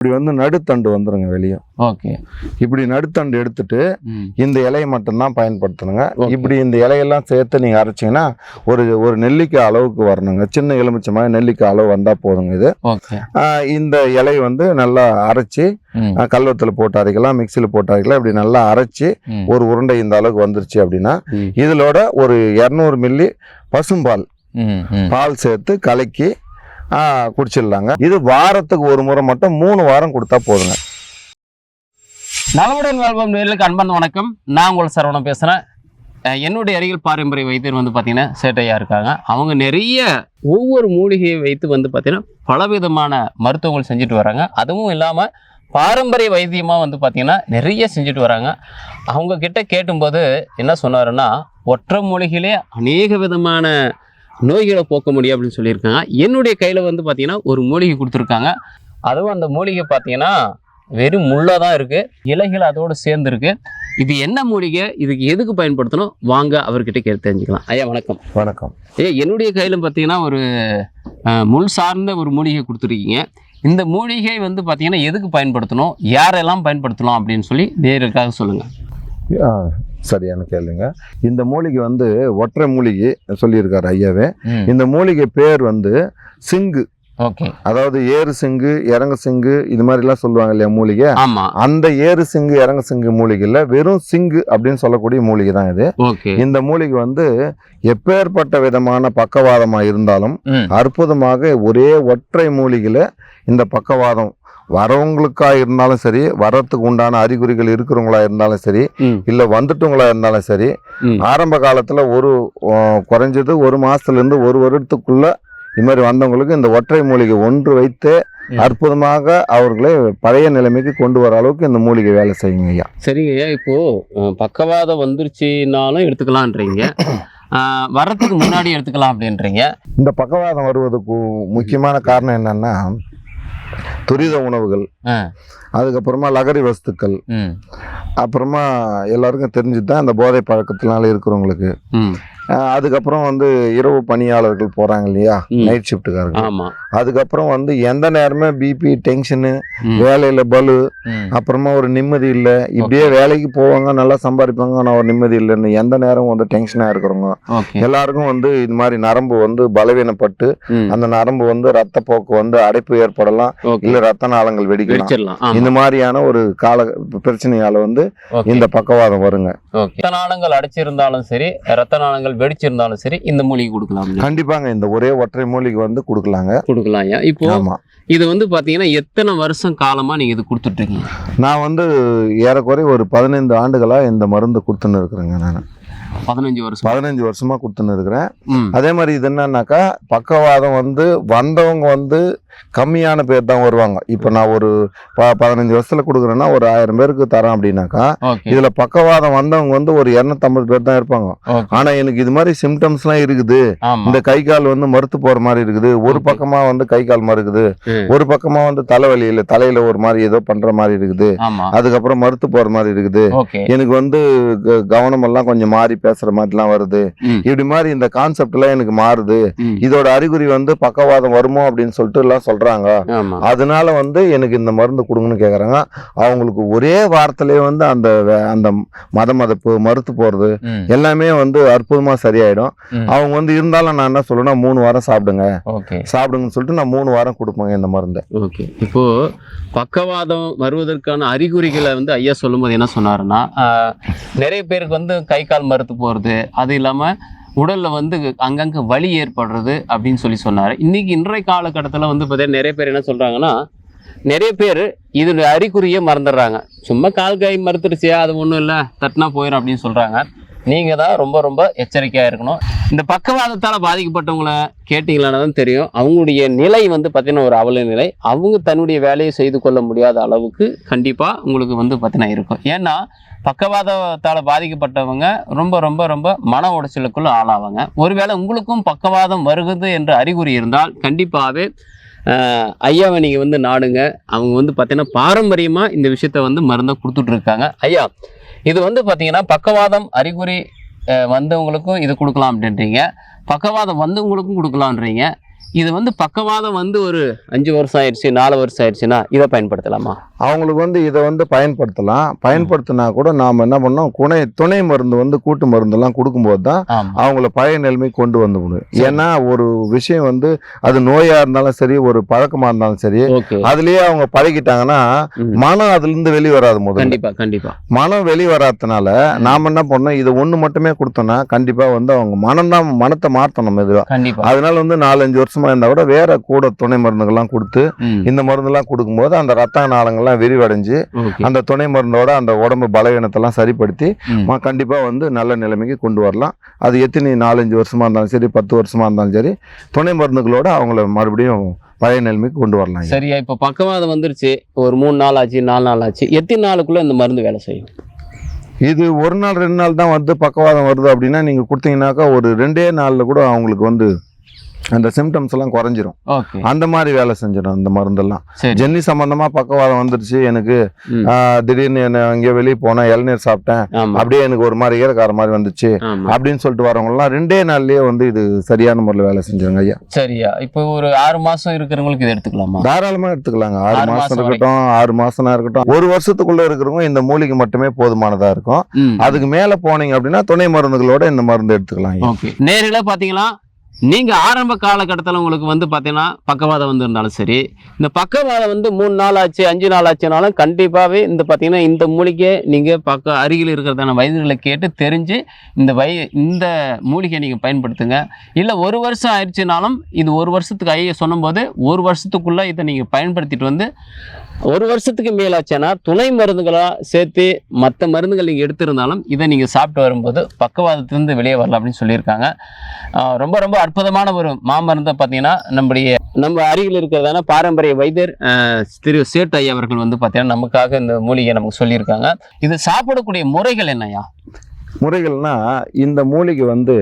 இப்படி வந்து நடுத்தண்டு வந்துருங்க வெளியே. ஓகே. இப்படி நடுத்தண்டு எடுத்துட்டு இந்த இலையை மட்டும்தான் பயன்படுத்தணுங்க. Okay. இப்படி இந்த இலையெல்லாம் சேர்த்து நீங்க அரைச்சிங்கன்னா ஒரு நெல்லிக்காய் அளவுக்கு வரணுங்க. சின்ன எலுமிச்சை மாதிரி நெல்லிக்காய் அளவு வந்தா போதுங்க இது. ஓகே. இந்த இலை வந்து நல்லா அரைச்சி கல்வத்தில் போட்டு அரைக்கலாம், மிக்சியில் போட்டு அரைக்கலாம். இப்படி நல்லா அரைச்சி ஒரு உருண்டை இந்த அளவுக்கு வந்துருச்சு அப்படின்னா இதோட ஒரு 200 மில்லி பசும்பால் பால் சேர்த்து கலக்கி குடிச்சிடலாங்க. இது வாரத்துக்கு ஒரு முறை மட்டும் 3 வாரம் கொடுத்தா போதுங்க. நலமுடன் வாழ்வோம் நேயர்களுக்கு அன்பான வணக்கம். நான் உங்கள் சரவணன் பேசுகிறேன். என்னுடைய அருகில் பாரம்பரிய வைத்தியர் வந்து பார்த்தீங்கன்னா சேட்டையா இருக்காங்க. அவங்க நிறைய ஒவ்வொரு மூலிகையை வைத்து வந்து பார்த்தீங்கன்னா பலவிதமான மருத்துவங்கள் செஞ்சுட்டு வராங்க. அதுவும் இல்லாமல் பாரம்பரிய வைத்தியமாக வந்து பார்த்தீங்கன்னா நிறைய செஞ்சுட்டு வராங்க. அவங்க கிட்ட கேட்டும்போது என்ன சொன்னாருன்னா, ஒற்றை மூலிகையிலே அநேக விதமான நோய்களை போக்க முடியும் அப்படின்னு சொல்லியிருக்காங்க. என்னுடைய கையில் வந்து பார்த்தீங்கன்னா ஒரு மூலிகை கொடுத்துருக்காங்க. அதுவும் அந்த மூலிகை பார்த்தீங்கன்னா வெறும் முள்ளாக தான் இருக்குது, இலைகள் அதோடு சேர்ந்துருக்கு. இது என்ன மூலிகை, இதுக்கு எதுக்கு பயன்படுத்தணும், வாங்க அவர்கிட்ட கேட்டு தெரிஞ்சுக்கலாம். ஐயா வணக்கம். வணக்கம். என்னுடைய கையில் பார்த்தீங்கன்னா ஒரு முள் சார்ந்த ஒரு மூலிகை கொடுத்துருக்கீங்க. இந்த மூலிகை வந்து பார்த்தீங்கன்னா எதுக்கு பயன்படுத்தணும், யாரெல்லாம் பயன்படுத்தலாம் அப்படின்னு சொல்லி நேருக்காக சொல்லுங்கள். சரியான கேளுங்க. இந்த மூலிகை வந்து ஒற்றை மூலிகை சொல்லியிருக்காரு ஐயாவே. இந்த மூலிகை பேர் வந்து சிங்கு. ஓகே. அதாவது ஏறு சிங்கு, இறங்க சிங்கு, இது மாதிரி எல்லாம் சொல்லுவாங்க இல்லையா மூலிகை. ஆமா. அந்த ஏறு சிங்கு இறங்க சிங்கு மூலிகை இல்ல, வெறும் சிங்கு அப்படின்னு சொல்லக்கூடிய மூலிகை தான் இது. ஓகே. இந்த மூலிகை வந்து எப்பேற்பட்ட விதமான பக்கவாதமா இருந்தாலும் அற்புதமாக ஒரே ஒற்றை மூலிகையில இந்த பக்கவாதம் வரவங்களுக்கா இருந்தாலும் சரி, வரத்துக்கு உண்டான அறிகுறிகள் இருக்கிறவங்களா இருந்தாலும் சரி, இல்ல வந்துட்டவங்களா இருந்தாலும் சரி, ஆரம்ப காலத்துல குறைஞ்சது 1 மாசத்துல இருந்து 1 வருடத்துக்குள்ள இது மாதிரி வந்தவங்களுக்கு இந்த ஒற்றை மூலிகை ஒன்று வைத்து அற்புதமாக அவர்களை பழைய நிலைமைக்கு கொண்டு வர அளவுக்கு இந்த மூலிகை வேலை செய்யுங்க ஐயா. சரிங்க ஐயா. இப்போ பக்கவாதம் வந்துருச்சுனாலும் எடுத்துக்கலான்றீங்க, வரத்துக்கு முன்னாடி எடுத்துக்கலாம் அப்படின்றீங்க. இந்த பக்கவாதம் வருவதுக்கு முக்கியமான காரணம் என்னன்னா, துரித உணவுகள், அதுக்கப்புறமா லகரி வஸ்துக்கள், அப்புறமா எல்லாருக்கும் தெரிஞ்சுதான் இந்த போதை பழக்கத்தினால இருக்கிறவங்களுக்கு, அதுக்கப்புறம் வந்து இரவு பணியாளர்கள் போறாங்க இல்லையா, நைட் ஷிஃப்ட்டுக்காரங்க, அதுக்கப்புறம் வந்து எந்த நேரமே பிபி, டென்ஷனு, வேலையில பலு, அப்புறமா ஒரு நிம்மதி இல்லை, இப்படியே வேலைக்கு போவாங்க, நல்லா சம்பாதிப்பாங்க, ஆனால் ஒரு நிம்மதி இல்லைன்னு எந்த நேரம் வந்து டென்ஷனா இருக்கிறவங்க எல்லாருக்கும் வந்து இது மாதிரி நரம்பு வந்து பலவீனப்பட்டு அந்த நரம்பு வந்து ரத்த போக்கு வந்து அடைப்பு ஏற்படலாம், இல்ல ரத்த நாளங்கள் வெடிக்கலாம். இந்த மாதிரியான ஒரு கால பிரச்சனையால வந்து இந்த பக்கவாதம் வருங்க. ரத்த நாளங்கள் அடைச்சிருந்தாலும் சரி, ரத்த நாளங்கள் வெடிச்சிருந்தாலும் சரி, இந்த மூலிகை கொடுக்கலாம். கண்டிப்பாங்க, இந்த ஒரே ஒற்றை மூலிகை வந்து கொடுக்கலாம். இப்போ இது வந்து பாத்தீங்கன்னா எத்தனை வருஷம் காலமா நீங்க இது கொடுத்துட்டு இருக்கீங்க? நான் வந்து ஏறக்குறை ஒரு 15 ஆண்டுகளா இந்த மருந்து கொடுத்துன்னு இருக்கிறேங்க. நான் 15 வருஷமா கொடுத்துன்னு இருக்கிறேன். அதே மாதிரி இது என்னன்னாக்கா, பக்கவாதம் வந்து வந்தவங்க வந்து கம்மியான பேர் தான் வருவாங்க. இப்போ நான் ஒரு 15 வருஷத்துல கொடுக்குறேன்னா ஒரு 1000 பேருக்கு தரேன் அப்படின்னாக்கா, இதுல பக்கவாதம் வந்தவங்க வந்து ஒரு 250 பேர் தான் இருப்பாங்க. ஆனா எனக்கு இது மாதிரி சிம்டம்ஸ் எல்லாம் இருக்குது, இந்த கை கால் வந்து மறுத்து போற மாதிரி இருக்குது, ஒரு பக்கமா வந்து கை கால் மறுக்குது, ஒரு பக்கமா வந்து தலைவலி இல்ல, தலையில ஒரு மாதிரி ஏதோ பண்ற மாதிரி இருக்குது, அதுக்கப்புறம் மறுத்து போற மாதிரி இருக்குது, எனக்கு வந்து கவனம் எல்லாம் கொஞ்சம் மாறி பேசுற மாதிரி எல்லாம் வருது, இப்படி மாதிரி இந்த கான்செப்ட் எல்லாம் எனக்கு மாறுது, இதோட அறிகுறி வந்து பக்கவாதம் வருமோ அப்படின்னு சொல்லிட்டு எல்லாம் சொல்றாங்க. அதனால வந்து எனக்கு இந்த மருந்து கொடுங்கன்னு கேக்குறாங்க. அவங்களுக்கு ஒரே வாரத்திலேயே வந்து அந்த மதப்பு மறுத்து போறது எல்லாமே வந்து அற்புதமா சரியாயிடும். அவங்க வந்து இருந்தாலும் நான் என்ன சொல்லுன்னா 3 வாரம் சாப்பிடுங்கன்னு சொல்லிட்டு நான் 3 வாரம் கொடுப்பேங்க இந்த மருந்தை. ஓகே. இப்போ பக்கவாதம் வருவதற்கான அறிகுறிகளை வந்து ஐயா சொல்லும்போது என்ன சொன்னாருன்னா, நிறைய பேருக்கு வந்து கை கால் மறுத்து போறது, அது இல்லாம உடல்ல வந்து அங்கங்க வலி ஏற்படுறது அப்படின்னு சொன்னாரு. இன்றைய காலகட்டத்தில் வந்து பார்த்தீங்கன்னா நிறைய பேர் என்ன சொல்றாங்கன்னா, நிறைய பேர் இதோட அறிகுறியை மறந்துடுறாங்க. சும்மா கால் கை மறுத்துருச்சியா, அது ஒன்றும் இல்லை, தட்டினா போயிடும் அப்படின்னு சொல்றாங்க. நீங்க தான் ரொம்ப ரொம்ப எச்சரிக்கையா இருக்கணும். இந்த பக்கவாதத்தால பாதிக்கப்பட்டவங்களை கேட்டீங்களான்னு தான் தெரியும், அவங்களுடைய நிலை வந்து பார்த்தீங்கன்னா ஒரு அவல நிலை. அவங்க தன்னுடைய வேலையை செய்து கொள்ள முடியாத அளவுக்கு கண்டிப்பா உங்களுக்கு வந்து பார்த்தீங்கன்னா இருக்கும். ஏன்னா பக்கவாதத்தால் பாதிக்கப்பட்டவங்க ரொம்ப ரொம்ப ரொம்ப மன உடைச்சலுக்குள்ள ஆளாவாங்க. ஒருவேளை உங்களுக்கும் பக்கவாதம் வருகிறது என்ற அறிகுறி இருந்தால் கண்டிப்பாகவே ஐயாவை நீங்கள் வந்து நாடுங்க. அவங்க வந்து பார்த்தீங்கன்னா பாரம்பரியமாக இந்த விஷயத்த வந்து மருந்தை கொடுத்துட்ருக்காங்க. ஐயா, இது வந்து பார்த்தீங்கன்னா பக்கவாதம் அறிகுறி வந்தவங்களுக்கும் இது கொடுக்கலாம் அப்படின்றீங்க, பக்கவாதம் வந்தவங்களுக்கும் கொடுக்கலான்றீங்க. இது வந்து பக்கவாதம் வந்து ஒரு 5 வருஷம் ஆயிடுச்சு 4 வருஷம் ஆயிடுச்சுன்னா இதை பயன்படுத்தலாமா? அவங்களுக்கு வந்து இதை வந்து பயன்படுத்தினா கூட நாம் என்ன பண்ணோம், துணை மருந்து வந்து கூட்டு மருந்தெல்லாம் கொடுக்கும்போது தான் அவங்கள பழைய நிலைமை கொண்டு வந்து முடியும். ஏன்னா ஒரு விஷயம் வந்து அது நோயா இருந்தாலும் சரி, ஒரு பழக்கமா இருந்தாலும் சரி, அதுலயே அவங்க பழகிட்டாங்கன்னா மனம் அதுல இருந்து வெளியே வராது. முதல்ல கண்டிப்பா மனம் வெளியே வராதனால நாம என்ன பண்ணோம், இதை ஒண்ணு மட்டுமே கொடுத்தோம்னா கண்டிப்பா வந்து அவங்க மனத்தை மாத்தணும் மெதுவா. அதனால வந்து 4-5 வருஷமா இருந்தா கூட வேற கூட துணை மருந்துகள்லாம் கொடுத்து இந்த மருந்தெல்லாம் கொடுக்கும்போது அந்த ரத்த நாளங்கள்லாம் விரிவடைஞ்சு அந்த துணை மருந்தோட அந்த உடம்பு பலவீனத்தெல்லாம் சரிப்படுத்தி கண்டிப்பா வந்து நல்ல நிலைமைக்கு கொண்டு வரலாம். அது எத்தனை 4-5 வருஷமா இருந்தாலும் சரி, 10 வருஷமா இருந்தாலும் சரி, துணை மருந்துகளோட அவங்கள மறுபடியும் பழைய நிலைமைக்கு கொண்டு வரலாம். சரியா, இப்ப பக்கவாதம் வந்துருச்சு, ஒரு 3 நாள் ஆச்சு 4 நாள் ஆச்சு, எத்தனை நாளுக்குள்ள இந்த மருந்து வேலை செய்யும்? இது 1 நாள் 2 நாள் தான் வந்து பக்கவாதம் வருது அப்படின்னா நீங்க கொடுத்தீங்கன்னாக்கா ஒரு 2 நாள்ல கூட அவங்களுக்கு வந்து அந்த சிம்டம்ஸ் எல்லாம் குறைஞ்சிரும். அந்த மாதிரி வேலை செஞ்சிடும் அந்த மருந்தெல்லாம். ஜென்னி சம்பந்தமா பக்கவாதம் வந்துருச்சு எனக்கு, திடீர்னு என்ன அங்கே வெளியே போனா இளநீர் சாப்பிட்டேன், அப்படியே எனக்கு ஒரு மாதிரி ஈரக்கார மாதிரி வந்துச்சு அப்படின்னு சொல்லிட்டு வரவங்க எல்லாம் 2 நாள்லயே வந்து இது சரியான முறையில் வேலை செஞ்சிருங்க ஐயா. சரியா, இப்போ ஒரு 6 மாசம் இருக்கிறவங்களுக்கு இது எடுத்துக்கலாமா? தாராளமா எடுத்துக்கலாங்க. 6 மாசம் இருக்கட்டும், 6 மாசம்னா இருக்கட்டும், 1 வருஷத்துக்குள்ள இருக்கிறவங்க இந்த மூலிகை மட்டுமே போதுமானதா இருக்கும். அதுக்கு மேல போனீங்க அப்படின்னா துணை மருந்துகளோட இந்த மருந்து எடுத்துக்கலாம். நேரில் பாத்தீங்களா, நீங்க ஆரம்ப காலகட்டத்தில் உங்களுக்கு வந்து பாத்தீங்கன்னா பக்கவாதம் வந்து இருந்தாலும் சரி, இந்த பக்கவாதம் வந்து 3 நாள் ஆச்சு 5 நாள் ஆச்சுனாலும் கண்டிப்பாவே இந்த பாத்தீங்கன்னா இந்த மூலிகை நீங்க அருகில் இருக்கிறதான வைத்தியர்களை கேட்டு தெரிஞ்சு இந்த மூலிகை நீங்க பயன்படுத்துங்க. இல்ல 1 வருஷம் ஆயிடுச்சுனாலும் இது 1 வருஷத்துக்கு ஐயா சொன்னும்போது 1 வருஷத்துக்குள்ள இதை நீங்க பயன்படுத்திட்டு வந்து 1 வருஷத்துக்கு மேலாச்சுன்னா துணை மருந்துகளா சேர்த்து மற்ற மருந்துகள் நீங்கள் எடுத்திருந்தாலும் இதை நீங்கள் சாப்பிட்டு வரும்போது பக்கவாதத்திலிருந்து வெளியே வரலாம் அப்படின்னு சொல்லியிருக்காங்க. ரொம்ப ரொம்ப அற்புதமான ஒரு மாமருந்தை பார்த்தீங்கன்னா நம்ம அருகில் இருக்கிறதான பாரம்பரிய வைத்தியர் திரு சேட்டு ஐயா அவர்கள் வந்து பார்த்தீங்கன்னா நமக்காக இந்த மூலிகை நமக்கு சொல்லியிருக்காங்க. இது சாப்பிடக்கூடிய முறைகள் என்னையா? முறைகள்னா இந்த மூலிகை வந்து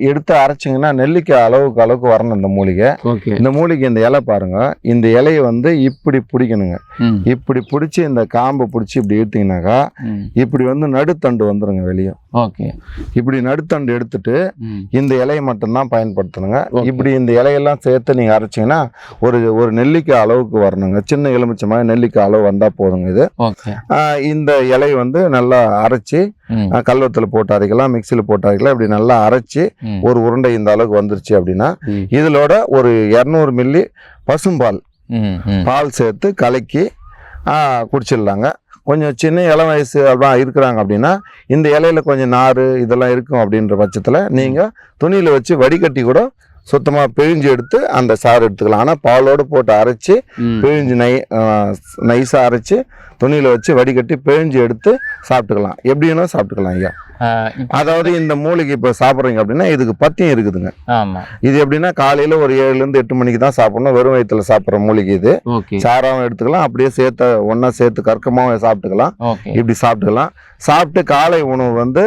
எடுத்து அரைச்சிங்கன்னா நெல்லிக்காய் அளவுக்கு வரணும் இந்த மூலிகை. இந்த மூலிகை இந்த இலை பாருங்க, இந்த இலையை வந்து இப்படி பிடிக்கணுங்க. இப்படி பிடிச்சி இந்த காம்பை பிடிச்சி இப்படி எடுத்தீங்கன்னாக்கா இப்படி வந்து நடுத்தண்டு வந்துருங்க வெளியே. இப்படி நடுத்தண்டு எடுத்துட்டு இந்த இலையை மட்டும்தான் பயன்படுத்தணுங்க. இப்படி இந்த இலையெல்லாம் சேர்த்து நீங்க அரைச்சிங்கன்னா ஒரு நெல்லிக்காய் அளவுக்கு வரணுங்க. சின்ன எலுமிச்சை மாதிரி நெல்லிக்காய் அளவு வந்தா போதுங்க. இது இந்த இலையை வந்து நல்லா அரைச்சி கல்வத்தில் போட்டு அரைக்கலாம், மிக்சியில் போட்டு அரைக்கலாம். இப்படி நல்லா அரைச்சி ஒரு உருண்டை இந்த அளவுக்கு வந்துருச்சு அப்படின்னா இதோட ஒரு 200 மில்லி பசும்பால் சேர்த்து கலக்கி குடிச்சிடலாங்க. கொஞ்சம் சின்ன இளம் வயசு அப்படிலாம் இருக்கிறாங்க அப்படின்னா இந்த இலையில கொஞ்சம் நாறு இதெல்லாம் இருக்கும் அப்படின்ற பட்சத்தில் நீங்கள் துணியில் வச்சு வடிகட்டி கூட சுத்தமாக பிழிஞ்சு எடுத்து அந்த சாறு எடுத்துக்கலாம். ஆனால் பாலோடு போட்டு அரைச்சி பிழிஞ்சு நைஸாக அரைச்சி துணியில் வச்சு வடிகட்டி பிழிஞ்சு எடுத்து சாப்பிட்டுக்கலாம். எப்படின்னா சாப்பிட்டுக்கலாம் ஐயா. அதாவது இந்த மூலிகை இப்போ சாப்பிட்றீங்க அப்படின்னா இதுக்கு பத்தியம் இருக்குதுங்க. இது எப்படின்னா காலையில் ஒரு 7 to 8 மணிக்கு தான் சாப்பிடணும். வெறும் வயிற்றுல சாப்பிட்ற மூலிகை இது. சாராவும் எடுத்துக்கலாம், அப்படியே ஒன்னா சேர்த்து கற்கமாவும் சாப்பிட்டுக்கலாம். இப்படி சாப்பிட்டுக்கலாம். சாப்பிட்டு காலை உணவு வந்து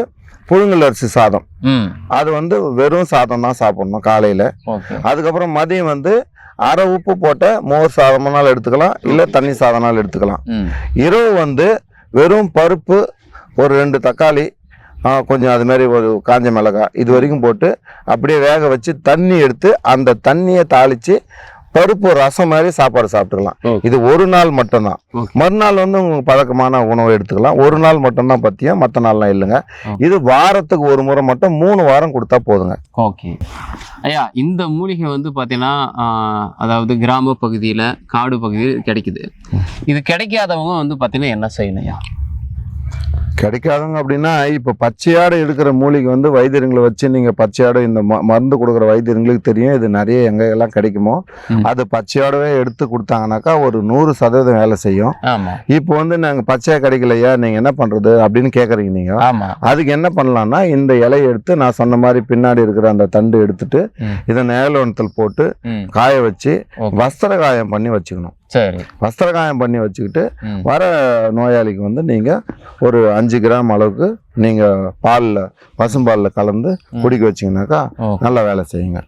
புழுங்கல் அரிசி சாதம், அது வந்து வெறும் சாதம் தான் சாப்பிடணும் காலையில. அதுக்கப்புறம் மதியம் வந்து அரை உப்பு போட்ட மோர் சாதம்னாலும் எடுத்துக்கலாம், இல்ல தண்ணி சாதம்னாலும் எடுத்துக்கலாம். இரவு வந்து வெறும் பருப்பு, ஒரு 2 தக்காளி, கொஞ்சம் அது மாதிரி ஒரு காஞ்ச மிளகாய் இது வரைக்கும் போட்டு அப்படியே வேக வச்சு தண்ணி எடுத்து அந்த தண்ணியை தாளிச்சு பருப்பு ரசம் மாதிரி சாப்பாடு சாப்பிட்டுக்கலாம். இது ஒரு நாள் மட்டும்தான். மறுநாள் வந்து உங்களுக்கு பழக்கமான உணவு எடுத்துக்கலாம். ஒரு நாள் மட்டும்தான் பத்தியம், மற்ற நாள்லாம் இல்லைங்க. இது வாரத்துக்கு ஒரு முறை மட்டும் 3 வாரம் கொடுத்தா போதுங்க. ஓகே ஐயா, இந்த மூலிகை வந்து பார்த்தீங்கன்னா அதாவது கிராம பகுதியில் காடு பகுதியில் கிடைக்குது. இது கிடைக்காதவங்க வந்து பார்த்தீங்கன்னா என்ன செய்யணும் ஐயா? கிடைக்காதவங்க அப்படின்னா இப்போ பச்சையாடு எடுக்கிற மூலிகை வந்து வைத்தியர்களை வச்சு நீங்கள் பச்சையாடு இந்த மருந்து கொடுக்குற வைத்தியர்களுக்கு தெரியும் இது நிறைய எங்கெல்லாம் கிடைக்குமோ அது பச்சையாடவே எடுத்து கொடுத்தாங்கனாக்கா ஒரு 100% வேலை செய்யும். இப்போ வந்து நாங்கள் பச்சையாக கிடைக்கலையா நீங்கள் என்ன பண்ணுறது அப்படின்னு கேட்குறீங்க நீங்கள். அதுக்கு என்ன பண்ணலாம்னா இந்த இலையை எடுத்து நான் சொன்ன மாதிரி பின்னாடி இருக்கிற அந்த தண்டு எடுத்துட்டு இதை நேலவனத்தில் போட்டு காய வச்சு வஸ்திர காயம் பண்ணி வச்சுக்கணும். வஸ்திர காயம் பண்ணி வச்சுக்கிட்டு வர நோயாளிக்கு வந்து நீங்கள் ஒரு 5 கிராம் அளவுக்கு நீங்கள் பசும்பாலில் கலந்து குடிக்க வச்சிங்கனாக்கா நல்ல வேலை செய்யுங்க.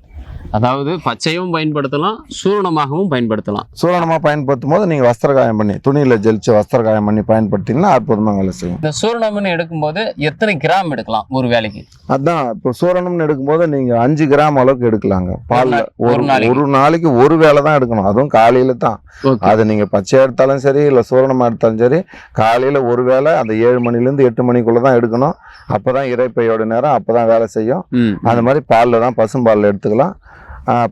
அதாவது பச்சையும் பயன்படுத்தலாம், சூரணமாகவும் பயன்படுத்தலாம். சூரணமாக பயன்படுத்தும் போது நீங்கள் வஸ்திர காயம் பண்ணி துணியில் ஜெலிச்சு வஸ்திர காயம் பண்ணி பயன்படுத்திங்கன்னா அற்புதமாக வேலை செய்யும். இந்த சூரணம்னு எடுக்கும்போது எத்தனை கிராம் எடுக்கலாம் ஒரு வேலைக்கு? அதான் இப்போ சூரணம்னு எடுக்கும்போது நீங்கள் 5 கிராம் அளவுக்கு எடுக்கலாங்க. பாலில் ஒரு நாளைக்கு ஒரு வேலை தான் எடுக்கணும், அதுவும் காலையில் தான். அது நீங்கள் பச்சையாக எடுத்தாலும் சரி இல்லை சூரணமாக எடுத்தாலும் சரி, காலையில் ஒரு வேளை அந்த 7 மணிலேருந்து 8 மணிக்குள்ளே தான் எடுக்கணும். அப்போ தான் இறைப்பையோட நேரம், அப்போ தான் வேலை செய்யும். அந்த மாதிரி பாலில் தான் பசும்பாலில் எடுத்துக்கலாம்.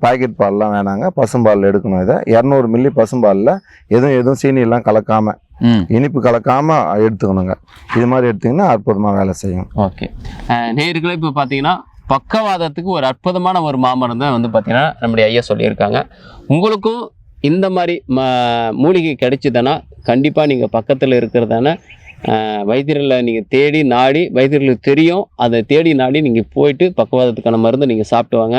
பாக்கெட் பால்லாம் வேணாங்க, பசும்பாலில் எடுக்கணும். இதை 200 மில்லி பசும்பாலில் எதுவும் சீனியெல்லாம் கலக்காமல் இனிப்பு கலக்காமல் எடுத்துக்கணுங்க. இது மாதிரி எடுத்திங்கன்னா அற்புதமாக வேலை செய்யும். ஓகே நேயர்களே, இப்போ பார்த்தீங்கன்னா பக்கவாதத்துக்கு ஒரு அற்புதமான ஒரு மாமரம் தான் வந்து பார்த்தீங்கன்னா நம்முடைய ஐயா சொல்லியிருக்காங்க. உங்களுக்கும் இந்த மாதிரி மூலிகை கிடைச்சிதுன்னா கண்டிப்பாக நீங்கள் பக்கத்தில் இருக்கிறதான வைத்தியர்களை நீங்கள் தேடி நாடி, வைத்தியர்களுக்கு தெரியும், அதை தேடி நாடி நீங்கள் போயிட்டு பக்கவாதத்துக்கான மருந்து நீங்கள் சாப்பிட்டு வாங்க.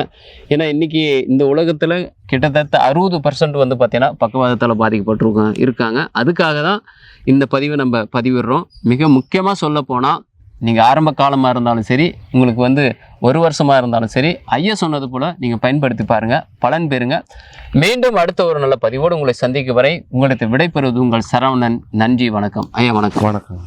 ஏன்னா இன்றைக்கி இந்த உலகத்தில் கிட்டத்தட்ட 60% வந்து பார்த்திங்கன்னா பக்கவாதத்தால் பாதிக்கப்பட்டிருக்காங்க இருக்காங்க. அதுக்காக தான் இந்த பதிவை நம்ம பதிவிடுறோம். மிக முக்கியமாக சொல்ல போனால், நீங்கள் ஆரம்ப காலமாக இருந்தாலும் சரி, உங்களுக்கு வந்து 1 வருஷமாக இருந்தாலும் சரி, ஐயா சொன்னது போல் நீங்கள் பயன்படுத்தி பாருங்கள், பலன் பெறுங்க. மீண்டும் அடுத்த ஒரு நல்ல பதிவோடு உங்களை சந்திக்கும் வரை உங்களுக்கு விடைபெறுவது உங்கள் சரவணன். நன்றி, வணக்கம் ஐயா. வணக்கம். வணக்கம்.